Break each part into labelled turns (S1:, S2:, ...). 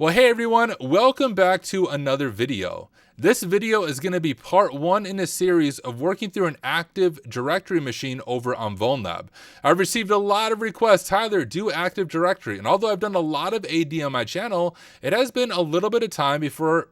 S1: Well, hey everyone, welcome back to another video. This video is going to be part one in a series of working through an Active Directory machine over on Vulnlab. I've received a lot of requests, Tyler, do Active Directory. And although I've done a lot of AD on my channel, it has been a little bit of time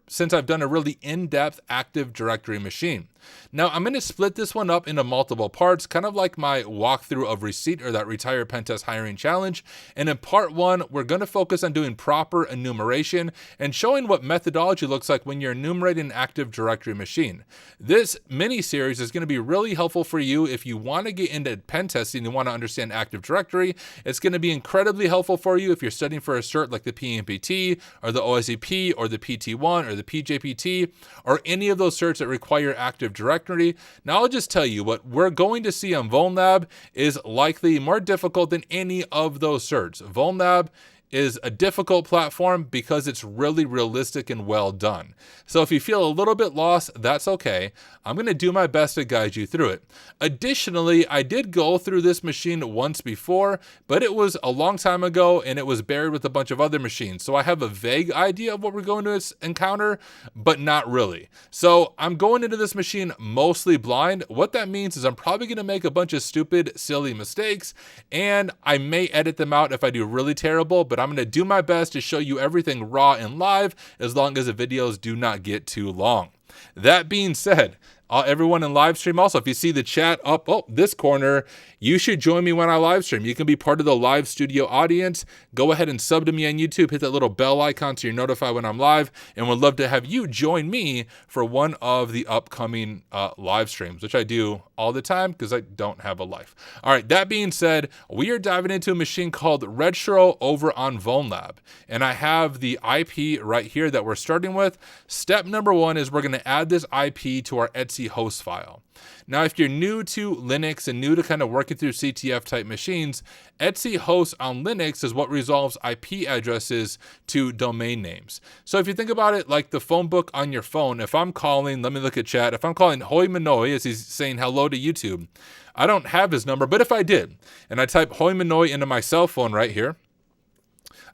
S1: since I've done a really in-depth Active Directory machine. Now, I'm going to split this one up into multiple parts, kind of like my walkthrough of Receipt or that Retire Pentest Hiring Challenge. And in part one, we're going to focus on doing proper enumeration and showing what methodology looks like when you're enumerating an Active Directory machine. This mini-series is going to be really helpful for you if you want to get into pen testing and want to understand Active Directory. It's going to be incredibly helpful for you if you're studying for a cert like the PMPT or the OSCP or the PT1 or the PJPT or any of those certs that require Active Directory. Now I'll just tell you what we're going to see on Vulnlab is likely more difficult than any of those certs. Vulnlab is a difficult platform because it's really realistic and well done. So if you feel a little bit lost, that's okay. I'm going to do my best to guide you through it. Additionally, I did go through this machine once before, but it was a long time ago and it was buried with a bunch of other machines. So I have a vague idea of what we're going to encounter, but not really. So I'm going into this machine mostly blind. What that means is I'm probably going to make a bunch of stupid, silly mistakes, and I may edit them out if I do really terrible, but I'm going to do my best to show you everything raw and live as long as the videos do not get too long. That being said, everyone in live stream also, if you see the chat up this corner, you should join me when I live stream. You can be part of the live studio audience. Go ahead and sub to me on YouTube, hit that little bell icon so you're notified when I'm live, and would love to have you join me for one of the upcoming live streams, which I do all the time because I don't have a life. All right, that being said, we are diving into a machine called Retro over on Vulnlab, and I have the IP right here that we're starting with. Step number one is we're going to add this IP to our Etsy host file. Now, if you're new to Linux and new to kind of working through CTF type machines, Etsy host on Linux is what resolves IP addresses to domain names. So if you think about it like the phone book on your phone, if I'm calling, let me look at chat, if I'm calling Hoi Manoi as he's saying hello to YouTube, I don't have his number, but if I did, and I type Hoi Manoi into my cell phone right here,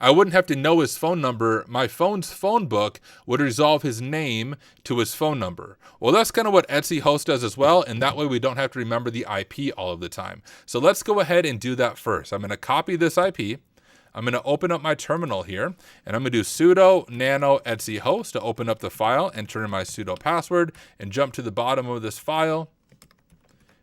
S1: I wouldn't have to know his phone number. My phone's phone book would resolve his name to his phone number. Well, that's kind of what Etsy host does as well, and that way we don't have to remember the IP all of the time. So let's go ahead and do that first. I'm going to copy this IP. I'm going to open up my terminal here, and I'm going to do sudo nano Etsy host to open up the file, enter in my sudo password, and jump to the bottom of this file.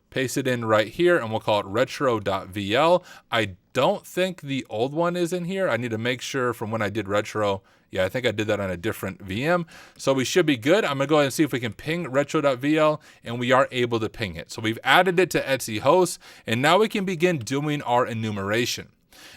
S1: Paste it in right here, and we'll call it retro.vl. I don't think the old one is in here. I need to make sure from when I did retro. Yeah, I think I did that on a different VM. So we should be good. I'm going to go ahead and see if we can ping retro.vl, and we are able to ping it. So we've added it to Etsy host, and now we can begin doing our enumeration.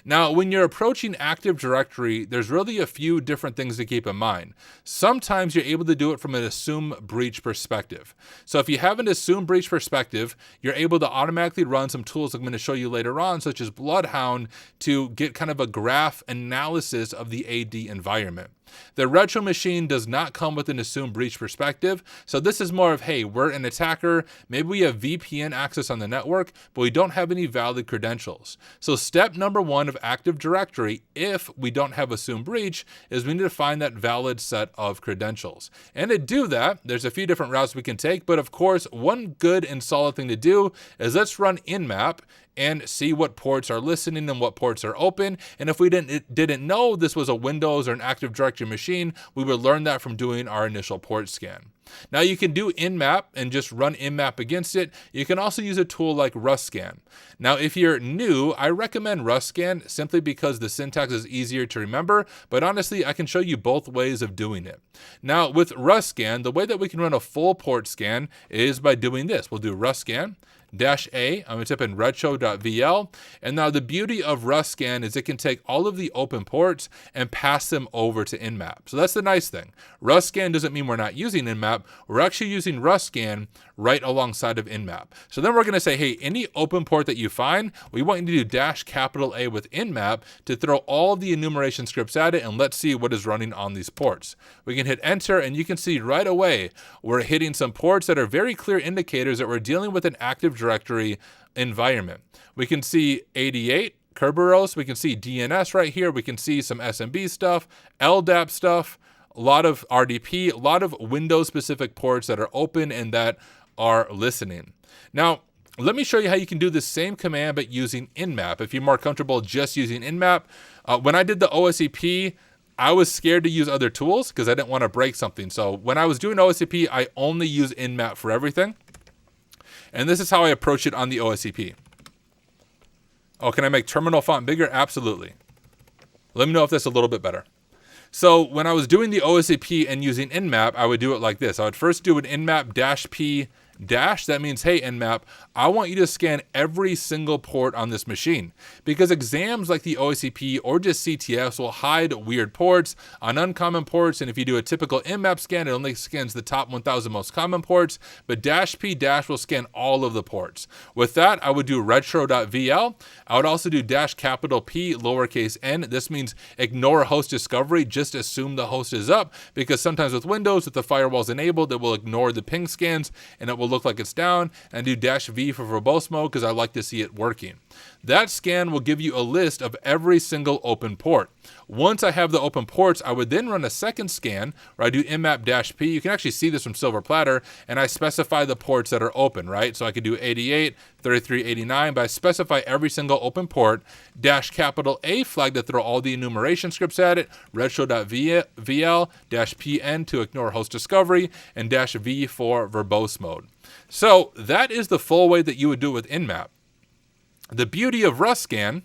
S1: Now, when you're approaching Active Directory, there's really a few different things to keep in mind. Sometimes you're able to do it from an assume breach perspective. So if you have an assume breach perspective, you're able to automatically run some tools I'm going to show you later on, such as Bloodhound, to get kind of a graph analysis of the AD environment. The retro machine does not come with an assume breach perspective. So this is more of, hey, we're an attacker. Maybe we have VPN access on the network, but we don't have any valid credentials. So step number one of Active Directory, if we don't have assume breach, is we need to find that valid set of credentials. And to do that, there's a few different routes we can take. But of course, one good and solid thing to do is let's run Nmap and see what ports are listening and what ports are open. And if we didn't know this was a Windows or an Active Directory machine, we would learn that from doing our initial port scan. Now you can do Nmap and just run Nmap against it. You can also use a tool like RustScan. Now, if you're new, I recommend RustScan simply because the syntax is easier to remember, but honestly, I can show you both ways of doing it. Now, with RustScan, the way that we can run a full port scan is by doing this. We'll do RustScan -A, I'm going to type in retro.vl, and now the beauty of RustScan is it can take all of the open ports and pass them over to Nmap. So that's the nice thing. RustScan doesn't mean we're not using Nmap, we're actually using RustScan right alongside of Nmap. So then we're going to say, hey, any open port that you find, we want you to do -A with Nmap to throw all the enumeration scripts at it, and let's see what is running on these ports. We can hit enter, and you can see right away we're hitting some ports that are very clear indicators that we're dealing with an Active Directory environment. We can see 88, Kerberos, we can see DNS right here. We can see some SMB stuff, LDAP stuff, a lot of RDP, a lot of Windows-specific ports that are open and that are listening. Now, let me show you how you can do the same command but using Nmap. If you're more comfortable just using Nmap, when I did the OSCP, I was scared to use other tools because I didn't want to break something. So when I was doing OSCP, I only use Nmap for everything. And this is how I approach it on the OSCP. Oh, can I make terminal font bigger? Absolutely. Let me know if that's a little bit better. So when I was doing the OSCP and using Nmap, I would do it like this. I would first do an Nmap -p dash. That means, hey, Nmap, I want you to scan every single port on this machine, because exams like the OSCP or just CTFs will hide weird ports on uncommon ports. And if you do a typical Nmap scan, it only scans the top 1,000 most common ports, but -p dash will scan all of the ports. With that, I would do retro.vl. I would also do -P lowercase n. This means ignore host discovery. Just assume the host is up, because sometimes with Windows, if the firewall is enabled, it will ignore the ping scans and it will look like it's down, and do -v for verbose mode because I like to see it working. That scan will give you a list of every single open port. Once I have the open ports, I would then run a second scan where I do Nmap -p. You can actually see this from Silver Platter, and I specify the ports that are open, right? So I could do 88, 33, 89, but I specify every single open port, -A flag to throw all the enumeration scripts at it, retro.vl, -pn to ignore host discovery, and -v for verbose mode. So that is the full way that you would do it with Nmap. The beauty of RustScan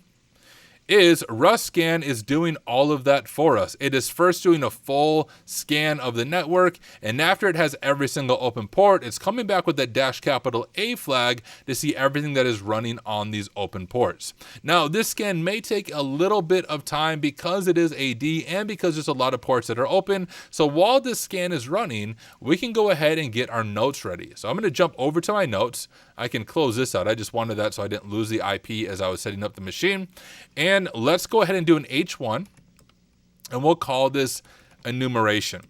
S1: is doing all of that for us. It is first doing a full scan of the network, and after it has every single open port, it's coming back with that -A flag to see everything that is running on these open ports. Now, this scan may take a little bit of time because it is AD and because there's a lot of ports that are open. So while this scan is running, we can go ahead and get our notes ready. So I'm going to jump over to my notes. I can close this out. I just wanted that so I didn't lose the IP as I was setting up the machine. And let's go ahead and do an H1, and we'll call this enumeration.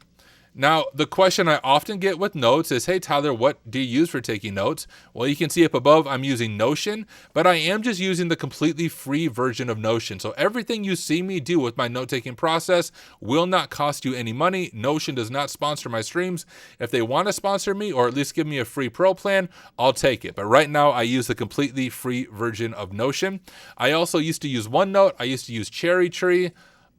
S1: Now, the question I often get with notes is, hey, Tyler, what do you use for taking notes? Well, you can see up above, I'm using Notion, but I am just using the completely free version of Notion. So everything you see me do with my note-taking process will not cost you any money. Notion does not sponsor my streams. If they want to sponsor me or at least give me a free pro plan, I'll take it. But right now, I use the completely free version of Notion. I also used to use OneNote. I used to use Cherry Tree.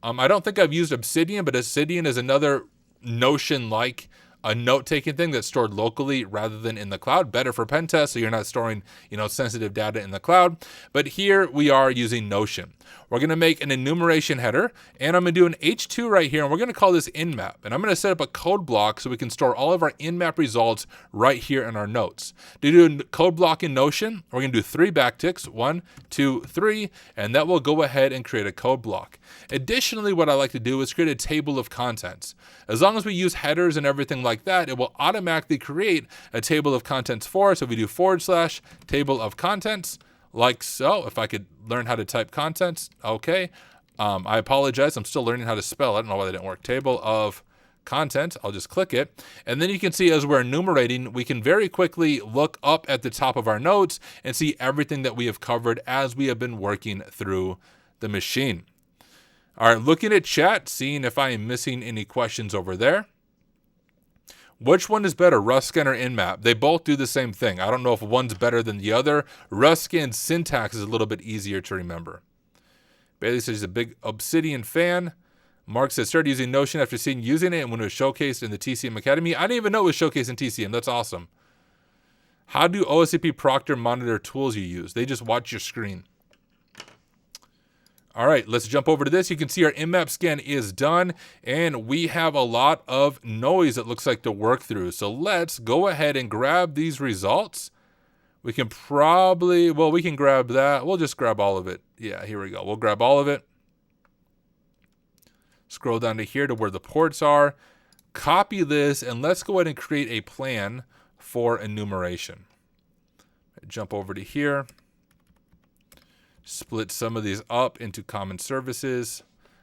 S1: I don't think I've used Obsidian, but Obsidian is another Notion-like a note-taking thing that's stored locally rather than in the cloud. Better for pen tests, so you're not storing, sensitive data in the cloud. But here we are using Notion. We're going to make an enumeration header, and I'm going to do an H2 right here, and we're going to call this Nmap. And I'm going to set up a code block so we can store all of our Nmap results right here in our notes. To do a code block in Notion, we're going to do 3 backticks, 1, 2, 3, and that will go ahead and create a code block. Additionally, what I like to do is create a table of contents. As long as we use headers and everything like that, it will automatically create a table of contents for us. So if we do / table of contents, like so. If I could learn how to type contents, okay. I apologize, I'm still learning how to spell. I don't know why that didn't work. Table of content, I'll just click it. And then you can see as we're enumerating, we can very quickly look up at the top of our notes and see everything that we have covered as we have been working through the machine. All right, looking at chat, seeing if I am missing any questions over there. Which one is better, RustScan or Nmap? They both do the same thing. I don't know if one's better than the other. RustScan's syntax is a little bit easier to remember. Bailey says he's a big Obsidian fan. Mark says, started using Notion after seeing using it and when it was showcased in the TCM Academy. I didn't even know it was showcased in TCM. That's awesome. How do OSCP Proctor monitor tools you use? They just watch your screen. All right, let's jump over to this. You can see our Nmap scan is done, and we have a lot of noise it looks like to work through. So let's go ahead and grab these results. We can probably, well, we can grab that. We'll just grab all of it. Yeah, here we go. We'll grab all of it. Scroll down to here to where the ports are. Copy this, and let's go ahead and create a plan for enumeration. Jump over to here. Split some of these up into common services.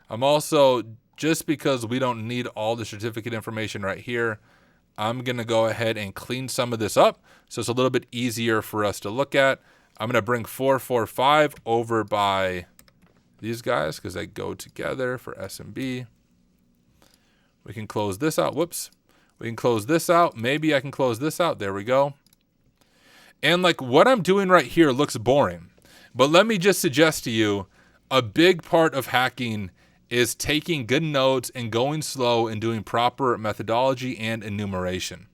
S1: I'm also, just because we don't need all the certificate information right here, I'm going to go ahead and clean some of this up so it's a little bit easier for us to look at. I'm going to bring 445 over by these guys because they go together for SMB. We can close this out. Whoops. We can close this out. Maybe I can close this out. There we go. And like what I'm doing right here looks boring. But let me just suggest to you, a big part of hacking is taking good notes and going slow and doing proper methodology and enumeration.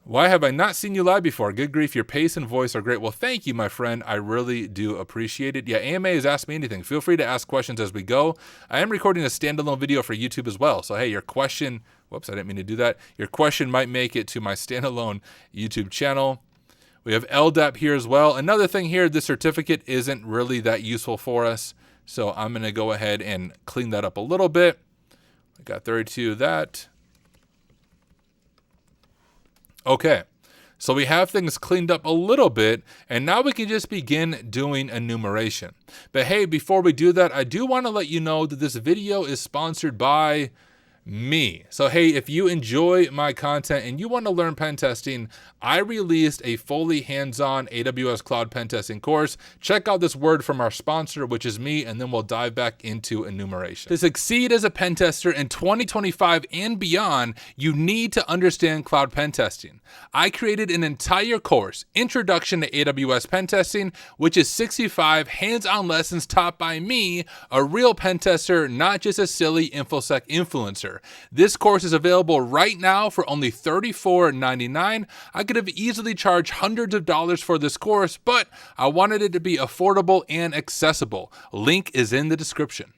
S1: Why have I not seen you live before? Good grief, your pace and voice are great. Well, thank you, my friend. I really do appreciate it. Yeah, AMA has asked me anything. Feel free to ask questions as we go. I am recording a standalone video for YouTube as well. So, hey, your question, whoops, I didn't mean to do that. Your question might make it to my standalone YouTube channel. We have LDAP here as well. Another thing here, this certificate isn't really that useful for us. So I'm going to go ahead and clean that up a little bit. I got 32 of that. Okay, so we have things cleaned up a little bit, and now we can just begin doing enumeration. But hey, before we do that, I do want to let you know that this video is sponsored by me. So hey, if you enjoy my content and you want to learn pen testing, I released a fully hands-on AWS cloud pen testing course. Check out this word from our sponsor, which is me, and then we'll dive back into enumeration. To succeed as a pen tester in 2025 and beyond, you need to understand cloud pen testing. I created an entire course, Introduction to AWS Pen Testing, which is 65 hands-on lessons taught by me, a real pen tester, not just a silly InfoSec influencer. This course is available right now for only $34.99. I could have easily charged hundreds of dollars for this course, but I wanted it to be affordable and accessible. Link is in the description.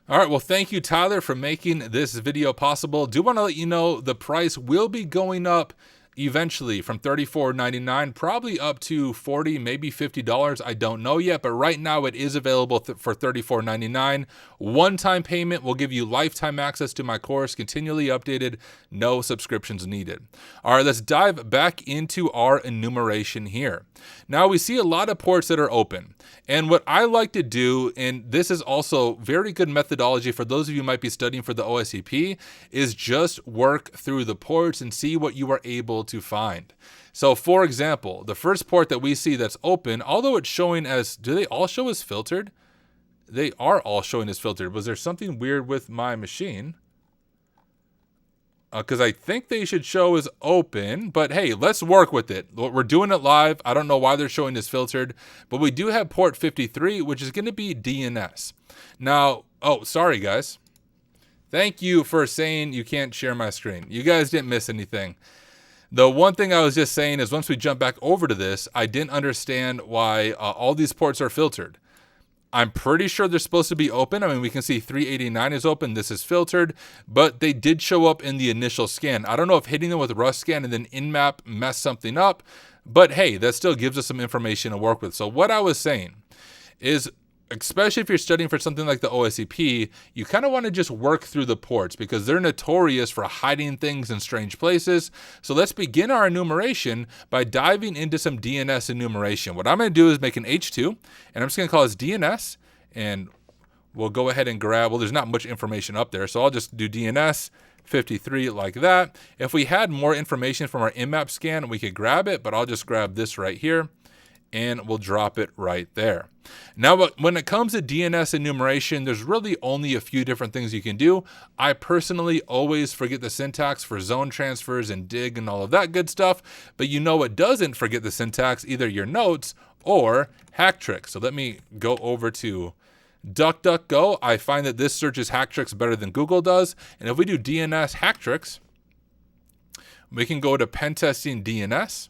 S1: All right, well, thank you, Tyler, for making this video possible. Do want to let you know the price will be going up eventually from $34.99, probably up to $40, maybe $50. I don't know yet, but right now it is available for $34.99. One-time payment will give you lifetime access to my course, continually updated, no subscriptions needed. All right, let's dive back into our enumeration here. Now we see a lot of ports that are open. And what I like to do, and this is also very good methodology for those of you who might be studying for the OSCP, is just work through the ports and see what you are able to find. So for example, the first port that we see that's open, although it's showing as, do they all show as filtered? They are all showing as filtered. Was there something weird with my machine? Because I think they should show as open, but hey, let's work with it. We're doing it live. I don't know why they're showing as filtered, but we do have port 53, which is going to be DNS. Now, oh, sorry guys. Thank you for saying you can't share my screen. You guys didn't miss anything. The one thing I was just saying is once we jump back over to this, I didn't understand why all these ports are filtered. I'm pretty sure they're supposed to be open. I mean, we can see 389 is open. This is filtered, but they did show up in the initial scan. I don't know if hitting them with Rust scan and then Nmap messed something up, but hey, that still gives us some information to work with. So what I was saying is, especially if you're studying for something like the OSCP, you kind of want to just work through the ports because they're notorious for hiding things in strange places. So let's begin our enumeration by diving into some DNS enumeration. What I'm going to do is make an H2, and I'm just going to call this DNS, and we'll go ahead and grab, well, there's not much information up there, so I'll just do DNS 53 like that. If we had more information from our Nmap scan, we could grab it, but I'll just grab this right here, and we'll drop it right there. Now, when it comes to DNS enumeration, there's really only a few different things you can do. I personally always forget the syntax for zone transfers and dig and all of that good stuff, but you know what doesn't forget the syntax? Either your notes or hack tricks. So let me go over to DuckDuckGo. I find that this searches hack tricks better than Google does. And if we do DNS hack tricks, we can go to Pentesting DNS.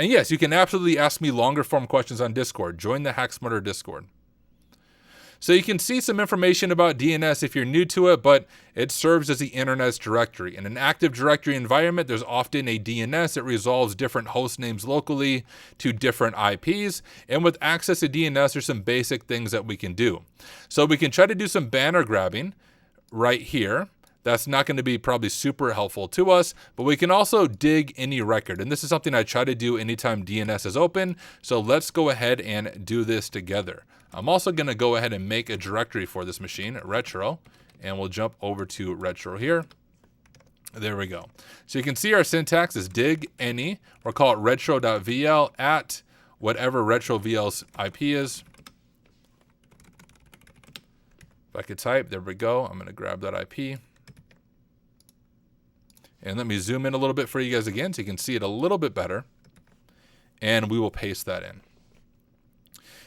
S1: And yes, you can absolutely ask me longer form questions on Discord. Join the Hack Smarter Discord. So you can see some information about DNS if you're new to it, but it serves as the internet's directory. In an Active Directory environment, there's often a DNS that resolves different host names locally to different IPs. And with access to DNS, there's some basic things that we can do. So we can try to do some banner grabbing right here. That's not going to be probably super helpful to us, but we can also dig any record. And this is something I try to do anytime DNS is open. So let's go ahead and do this together. I'm also going to go ahead and make a directory for this machine, retro, and we'll jump over to retro here. There we go. So you can see our syntax is dig any. We'll call it retro.vl at whatever retro VL's IP is. I could type, there we go. I'm going to grab that IP. And let me zoom in a little bit for you guys again so you can see it a little bit better. And we will paste that in.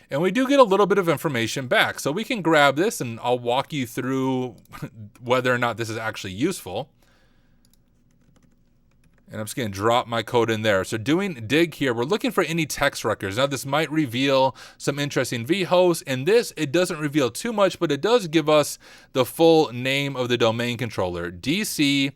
S1: And we do get a little bit of information back. So we can grab this and I'll walk you through whether or not this is actually useful. And I'm just going to drop my code in there. So doing dig here, we're looking for any text records. Now this might reveal some interesting vhosts. In this, it doesn't reveal too much, but it does give us the full name of the domain controller, dc.retro.vl.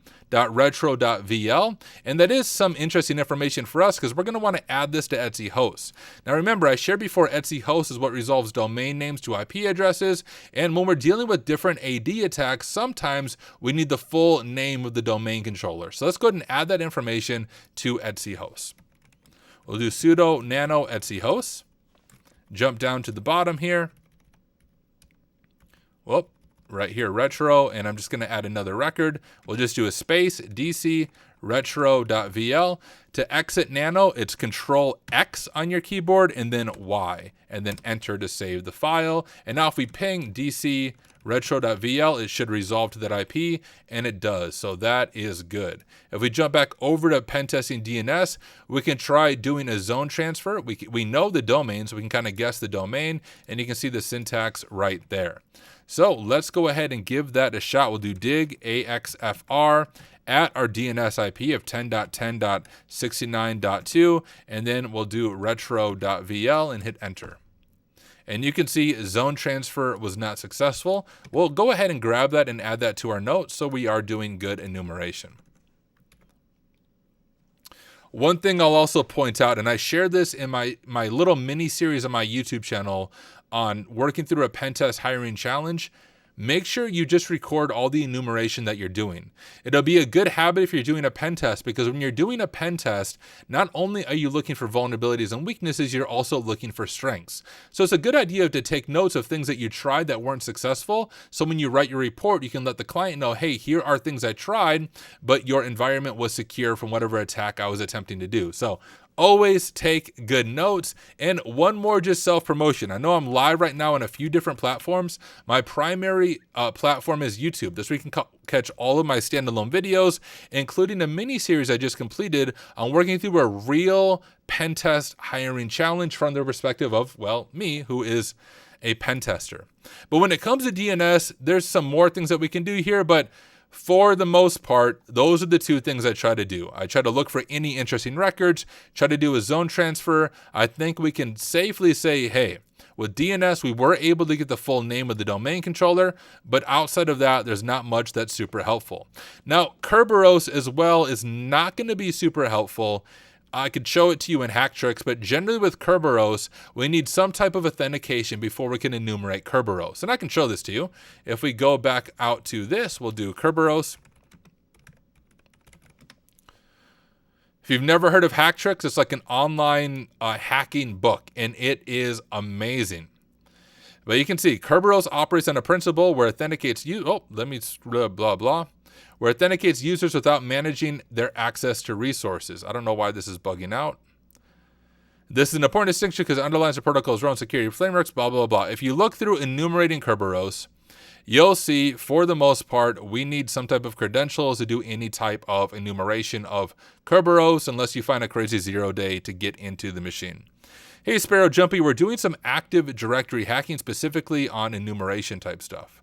S1: And that is some interesting information for us because we're going to want to add this to Etsy hosts. Now remember, I shared before Etsy hosts is what resolves domain names to IP addresses. And when we're dealing with different AD attacks, sometimes we need the full name of the domain controller. So let's go ahead and add that information to Etsy hosts. We'll do sudo nano Etsy hosts. Jump down to the bottom here. Whoop, right here, retro, and I'm just going to add another record. We'll just do a space dc retro.vl. To exit nano, it's Control X on your keyboard and then Y, and then enter to save the file. And now if we ping dc retro.vl, it should resolve to that IP, and it does. So that is good. If we jump back over to Pentesting DNS, we can try doing a zone transfer. We know the domain, so we can kind of guess the domain, and you can see the syntax right there. So let's go ahead and give that a shot. We'll do dig axfr at our DNS IP of 10.10.69.2, and then we'll do retro.vl and hit enter. And you can see zone transfer was not successful. We'll go ahead and grab that and add that to our notes so we are doing good enumeration. One thing I'll also point out, and I shared this in my little mini series on my YouTube channel on working through a pen test hiring challenge, make sure you just record all the enumeration that you're doing. It'll be a good habit if you're doing a pen test, because when you're doing a pen test, not only are you looking for vulnerabilities and weaknesses, you're also looking for strengths. So it's a good idea to take notes of things that you tried that weren't successful. So when you write your report, you can let the client know, hey, here are things I tried, but your environment was secure from whatever attack I was attempting to do. So always take good notes. And one more, just self-promotion. I know I'm live right now on a few different platforms. My primary platform is YouTube. This way you can catch all of my standalone videos, including a mini series I just completed on working through a real pen test hiring challenge from the perspective of, well, me, who is a pen tester. But when it comes to DNS, there's some more things that we can do here, but for the most part, those are the two things I try to do. I try to look for any interesting records, try to do a zone transfer. I think we can safely say, hey, with DNS, we were able to get the full name of the domain controller, but outside of that, there's not much that's super helpful. Now, Kerberos as well is not going to be super helpful. I could show it to you in Hacktricks, but generally with Kerberos, we need some type of authentication before we can enumerate Kerberos. And I can show this to you. If we go back out to this, we'll do Kerberos. If you've never heard of Hacktricks, it's like an online hacking book, and it is amazing. But you can see Kerberos operates on a principle where authenticates you. Oh, let me blah, blah. Where authenticates users without managing their access to resources. I don't know why this is bugging out. This is an important distinction because it underlines the protocol's own security frameworks, blah, blah, blah. If you look through enumerating Kerberos, you'll see, for the most part, we need some type of credentials to do any type of enumeration of Kerberos, unless you find a crazy 0-day to get into the machine. Hey, Sparrow Jumpy, we're doing some Active Directory hacking, specifically on enumeration type stuff.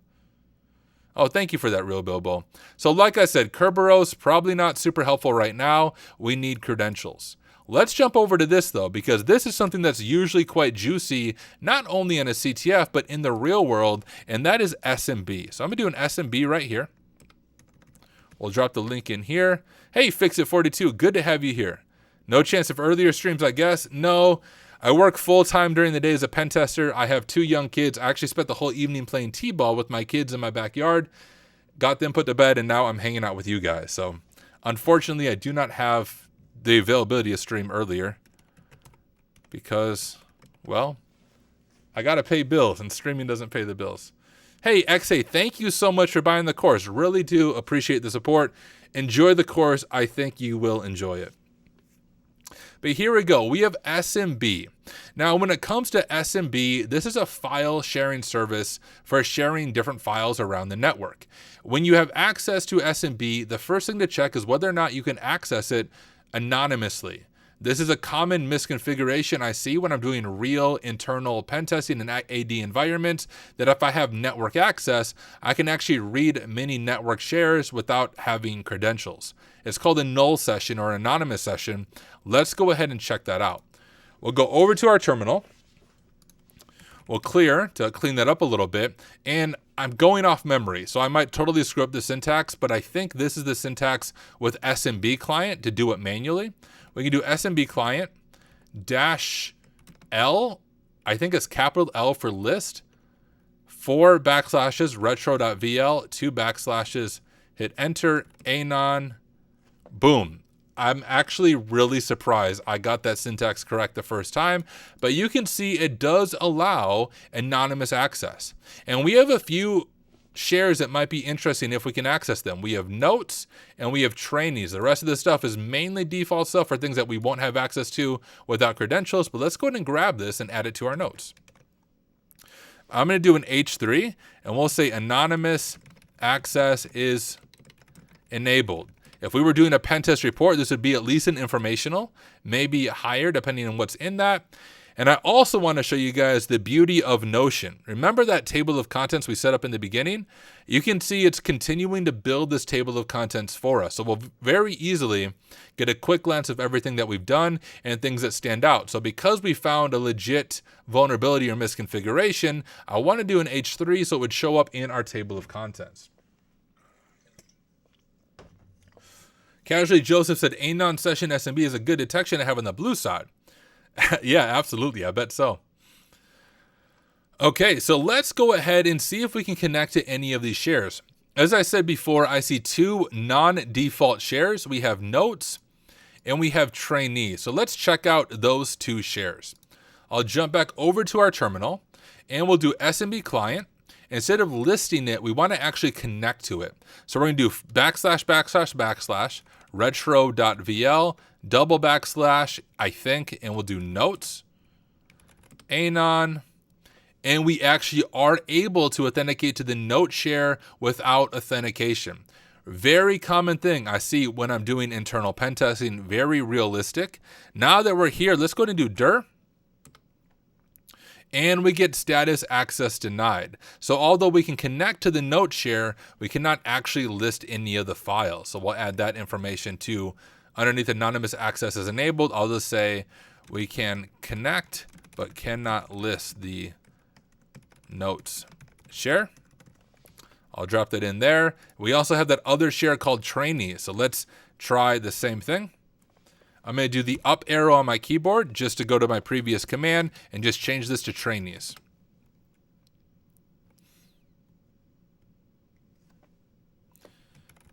S1: Oh, thank you for that, Real Bilbo. So like I said, Kerberos, probably not super helpful right now. We need credentials. Let's jump over to this, though, because this is something that's usually quite juicy, not only in a CTF, but in the real world, and that is SMB. So I'm going to do an SMB right here. We'll drop the link in here. Hey, Fixit42, good to have you here. No chance of earlier streams, I guess? No. I work full-time during the day as a pen tester. I have 2 young kids. I actually spent the whole evening playing t-ball with my kids in my backyard, got them put to bed, and now I'm hanging out with you guys. So unfortunately, I do not have the availability to stream earlier because, well, I got to pay bills, and streaming doesn't pay the bills. Hey, XA, thank you so much for buying the course. Really do appreciate the support. Enjoy the course. I think you will enjoy it. But here we go. We have SMB. Now, when it comes to SMB, this is a file sharing service for sharing different files around the network. When you have access to SMB, the first thing to check is whether or not you can access it anonymously. This is a common misconfiguration I see when I'm doing real internal pen testing in AD environments, that if I have network access, I can actually read many network shares without having credentials. It's called a null session or anonymous session. Let's go ahead and check that out. We'll go over to our terminal. We'll clear to clean that up a little bit. And I'm going off memory, so I might totally screw up the syntax, but I think this is the syntax with SMB client to do it manually. We can do SMB client -L, I think it's capital L for list, 4 backslashes retro.vl, 2 backslashes, hit enter, anon, boom. I'm actually really surprised I got that syntax correct the first time, but you can see it does allow anonymous access. And we have a few shares that might be interesting if we can access them. We have notes and we have trainees. The rest of this stuff is mainly default stuff for things that we won't have access to without credentials, but let's go ahead and grab this and add it to our notes. I'm going to do an H3 and we'll say anonymous access is enabled. If we were doing a pen test report, this would be at least an informational, maybe higher depending on what's in that. And I also want to show you guys the beauty of Notion. Remember that table of contents we set up in the beginning? You can see it's continuing to build this table of contents for us. So we'll very easily get a quick glance of everything that we've done and things that stand out. So because we found a legit vulnerability or misconfiguration, I want to do an H3 so it would show up in our table of contents. Casually Joseph said, anon session SMB is a good detection to have on the blue side. Yeah, absolutely. I bet so. Okay, so let's go ahead and see if we can connect to any of these shares. As I said before, I see 2 non-default shares. We have notes and we have trainees. So let's check out those 2 shares. I'll jump back over to our terminal and we'll do SMB client. Instead of listing it, we want to actually connect to it. So we're going to do /// retro.vl, double backslash, I think, and we'll do notes, anon, and we actually are able to authenticate to the note share without authentication. Very common thing I see when I'm doing internal pen testing, very realistic. Now that we're here, let's go ahead and do dir. And we get status access denied. So although we can connect to the note share, we cannot actually list any of the files. So we'll add that information to underneath anonymous access is enabled. I'll just say we can connect, but cannot list the notes share. I'll drop that in there. We also have that other share called trainees. So let's try the same thing. I'm going to do the up arrow on my keyboard just to go to my previous command and just change this to trainees.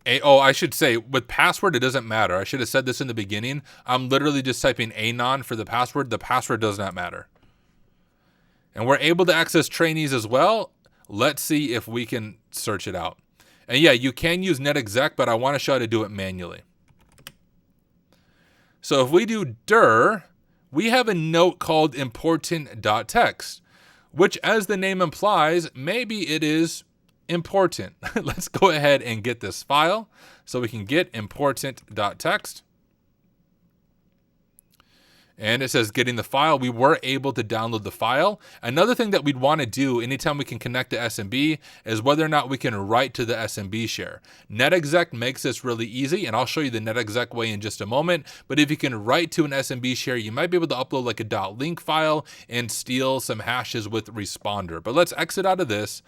S1: I should say with password, it doesn't matter. I should have said this in the beginning. I'm literally just typing anon for the password. The password does not matter. And we're able to access trainees as well. Let's see if we can search it out. And yeah, you can use netexec, but I want to show how to do it manually. So if we do dir, we have a note called important.txt, which as the name implies, maybe it is important. Let's go ahead and get this file so we can get important.txt. And it says getting the file. We were able to download the file. Another thing that we'd want to do anytime we can connect to SMB is whether or not we can write to the SMB share. netexec makes this really easy, and I'll show you the netexec way in just a moment. But if you can write to an SMB share, you might be able to upload like a .link file and steal some hashes with responder. But let's exit out of this.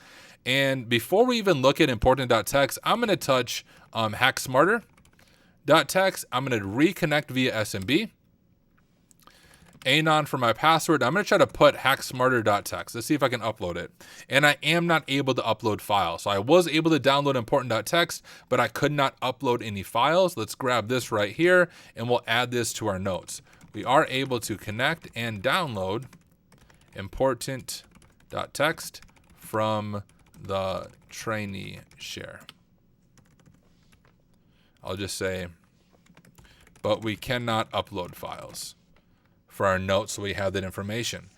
S1: And before we even look at important.txt, I'm going to touch hacksmarter.txt. I'm going to reconnect via SMB. Anon for my password. I'm going to try to put hacksmarter.txt. Let's see if I can upload it. And I am not able to upload files. So I was able to download important.txt, but I could not upload any files. Let's grab this right here and we'll add this to our notes. We are able to connect and download important.txt from the trainee share. I'll just say, but we cannot upload files. for our notes so we have that information.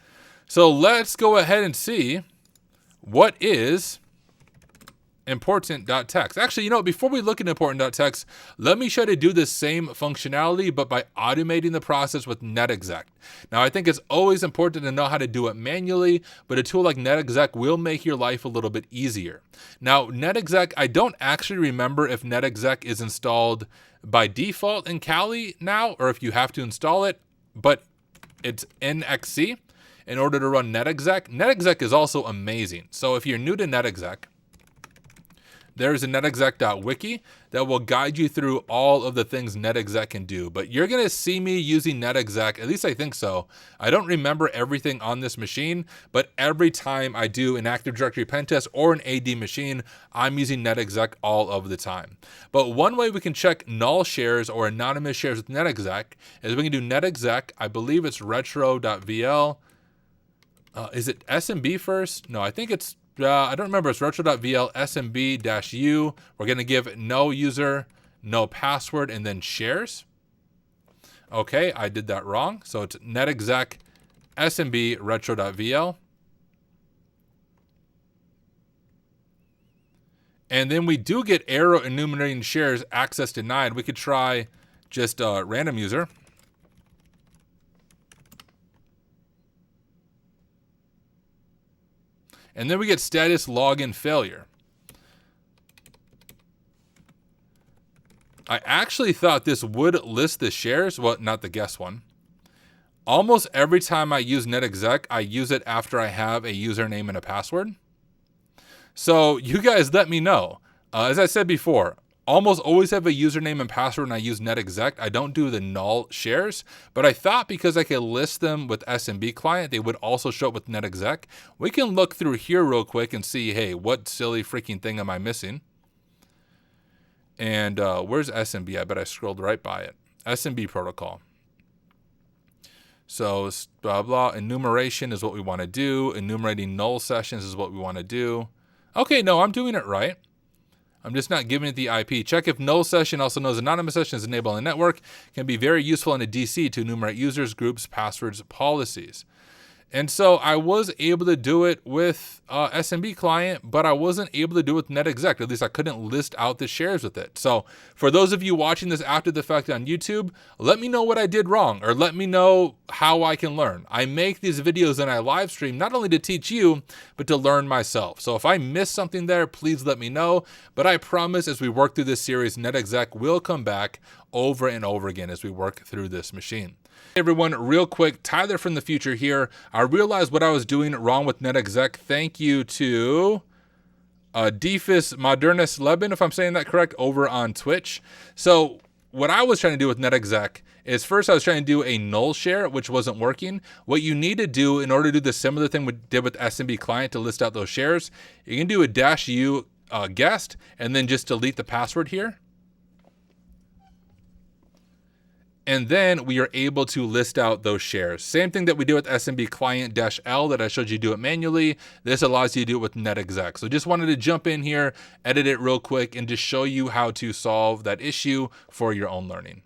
S1: So let's go ahead and see what is important.txt. Actually, before we look at important.txt, let me try to do the same functionality, but by automating the process with netexec. Now, I think it's always important to know how to do it manually, but a tool like netexec will make your life a little bit easier. Now, netexec, I don't actually remember if netexec is installed by default in Kali now, or if you have to install it, but it's NXC in order to run netexec. Netexec is also amazing. So if you're new to netexec, there's a netexec.wiki that will guide you through all of the things netexec can do. But you're going to see me using netexec, at least I think so. I don't remember everything on this machine, but every time I do an Active Directory pen test or an AD machine, I'm using netexec all of the time. But one way we can check null shares or anonymous shares with netexec is we can do netexec. I believe it's retro.vl. Is it SMB first? No, I think it's I don't remember. It's retro.vl smb-u. We're going to give no user, no password, and then shares. Okay, I did that wrong. So it's netexec smb retro.vl. And then we do get error enumerating shares access denied. We could try just random user. And then we get status login failure. I actually thought this would list the shares. Well, not the guest one. Almost every time I use netexec, I use it after I have a username and a password. So you guys let me know. As I said before, almost always have a username and password when I use netexec. I don't do the null shares, but I thought because I could list them with SMB client, they would also show up with netexec. We can look through here real quick and see, hey, what silly freaking thing am I missing? And where's SMB? I bet I scrolled right by it. SMB protocol. So blah, blah, enumeration is what we want to do. Enumerating null sessions is what we want to do. Okay, no, I'm doing it right. I'm just not giving it the IP. Check if null session, also known as anonymous session, is enabled on the network. Can be very useful in a DC to enumerate users, groups, passwords, policies. And so I was able to do it with SMB client, but I wasn't able to do it with netexec. At least I couldn't list out the shares with it. So for those of you watching this after the fact on YouTube, let me know what I did wrong, or let me know how I can learn. I make these videos and I live stream not only to teach you, but to learn myself. So if I missed something there, please let me know. But I promise as we work through this series, netexec will come back over and over again as we work through this machine. Hey everyone, real quick, Tyler from the future here. I realized what I was doing wrong with netexec. Thank you to Defis Modernus Leben, if I'm saying that correct, over on Twitch. So what I was trying to do with netexec is first I was trying to do a null share, which wasn't working. What you need to do in order to do the similar thing we did with SMB client to list out those shares, you can do a -u guest and then just delete the password here. And then we are able to list out those shares. Same thing that we do with SMB client -L that I showed you do it manually. This allows you to do it with netexec. So just wanted to jump in here, edit it real quick, and just show you how to solve that issue for your own learning.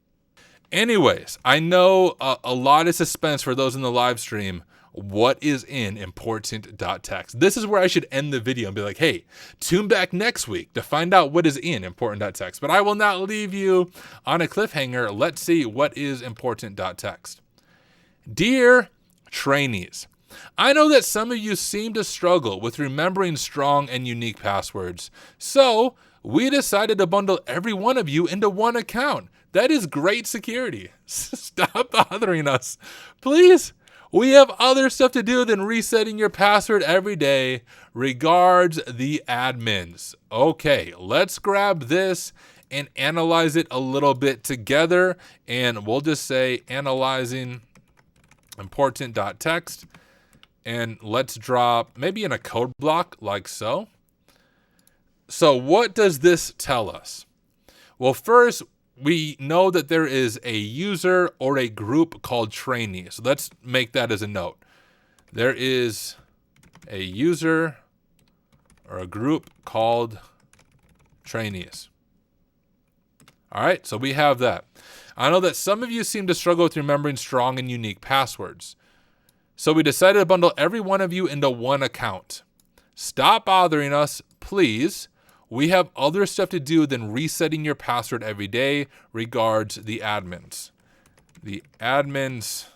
S1: Anyways, I know a lot of suspense for those in the live stream. What is in important.txt? This is where I should end the video and be like, hey, tune back next week to find out what is in important.txt. But I will not leave you on a cliffhanger. Let's see what is important.txt. Dear trainees, I know that some of you seem to struggle with remembering strong and unique passwords. So we decided to bundle every one of you into one account. That is great security. Stop bothering us, please. We have other stuff to do than resetting your password every day. Regards, the admins. Okay, let's grab this and analyze it a little bit together. And we'll just say analyzing important.txt. And let's drop maybe in a code block like so. So what does this tell us? Well, first, we know that there is a user or a group called trainee. So let's make that as a note. There is a user or a group called trainees. All right, so we have that. I know that some of you seem to struggle with remembering strong and unique passwords. So we decided to bundle every one of you into one account. Stop bothering us, please. We have other stuff to do than resetting your password every day. Regards, the admins. The admins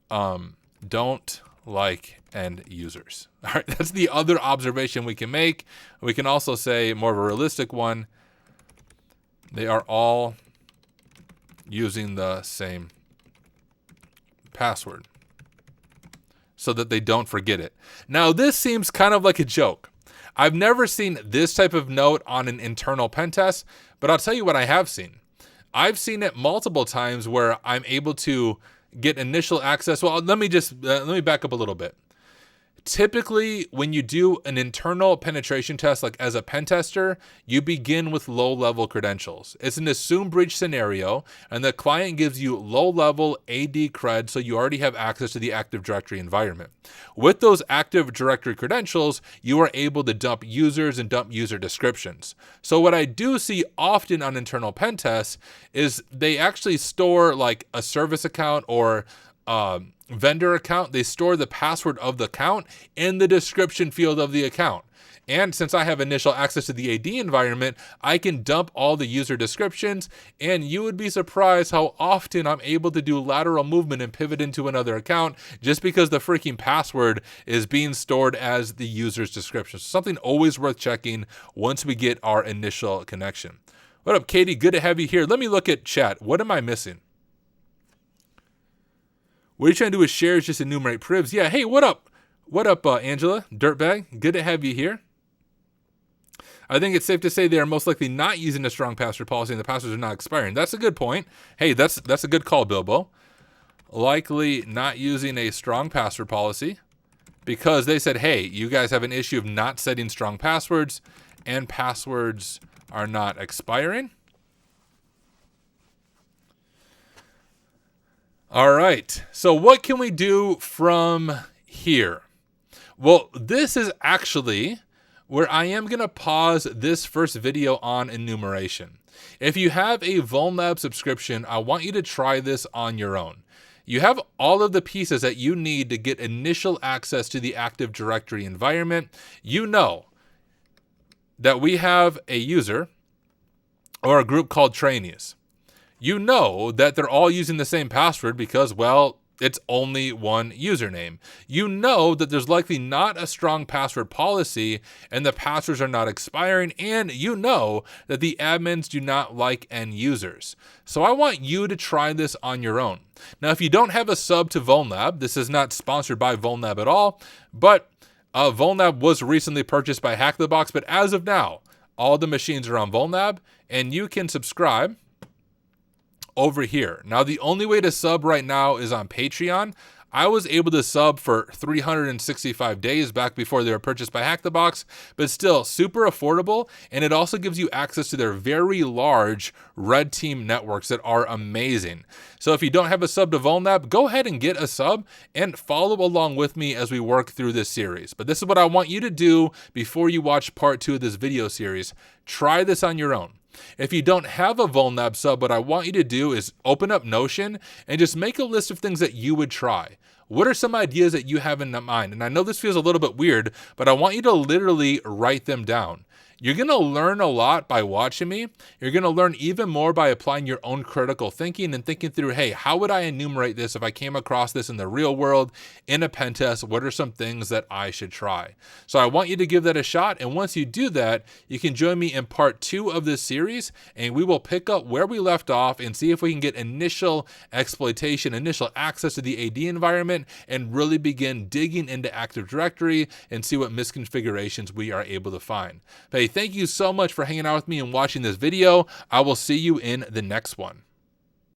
S1: don't like end users. All right, that's the other observation we can make. We can also say, more of a realistic one, they are all using the same password so that they don't forget it. Now, this seems kind of like a joke. I've never seen this type of note on an internal pen test, but I'll tell you what I have seen. I've seen it multiple times where I'm able to get initial access. Well, let me back up a little bit. Typically, when you do an internal penetration test, like as a pen tester, you begin with low-level credentials. It's an assumed breach scenario, and the client gives you low-level AD cred, so you already have access to the Active Directory environment. With those Active Directory credentials, you are able to dump users and dump user descriptions. So what I do see often on internal pen tests is they actually store like a service account or vendor account. They store the password of the account in the description field of the account. And since I have initial access to the AD environment, I can dump all the user descriptions, and you would be surprised how often I'm able to do lateral movement and pivot into another account just because the freaking password is being stored as the user's description. So something always worth checking once we get our initial connection. What up, Katie? Good to have you here. Let me look at chat. What am I missing? What you're trying to do is shares, just enumerate privs. Yeah, hey, what up? What up, Angela? Dirtbag, good to have you here. I think it's safe to say they are most likely not using a strong password policy and the passwords are not expiring. That's a good point. Hey, that's a good call, Bilbo. Likely not using a strong password policy because they said, hey, you guys have an issue of not setting strong passwords and passwords are not expiring. All right, so what can we do from here? Well, this is actually where I am going to pause this first video on enumeration. If you have a Vulnlab subscription, I want you to try this on your own. You have all of the pieces that you need to get initial access to the Active Directory environment. You know that we have a user or a group called trainees. You know that they're all using the same password because, well, it's only one username. You know that there's likely not a strong password policy and the passwords are not expiring, and you know that the admins do not like end users. So I want you to try this on your own. Now, if you don't have a sub to Vulnlab, this is not sponsored by Vulnlab at all, but Vulnlab was recently purchased by Hack the Box, but as of now, all the machines are on Vulnlab, and you can subscribe over here. Now, the only way to sub right now is on Patreon. I was able to sub for 365 days back before they were purchased by Hack the Box, but still super affordable, and it also gives you access to their very large red team networks that are amazing. So if you don't have a sub to Vulnlab, go ahead and get a sub and follow along with me as we work through this series. But this is what I want you to do before you watch part 2 of this video series. Try this on your own. If you don't have a Vulnlab sub, what I want you to do is open up Notion and just make a list of things that you would try. What are some ideas that you have in mind? And I know this feels a little bit weird, but I want you to literally write them down. You're going to learn a lot by watching me. You're going to learn even more by applying your own critical thinking and thinking through, hey, how would I enumerate this if I came across this in the real world, in a pen test? What are some things that I should try? So I want you to give that a shot. And once you do that, you can join me in part 2 of this series, and we will pick up where we left off and see if we can get initial exploitation, initial access to the AD environment, and really begin digging into Active Directory and see what misconfigurations we are able to find. Hey, thank you so much for hanging out with me and watching this video. I will see you in the next one.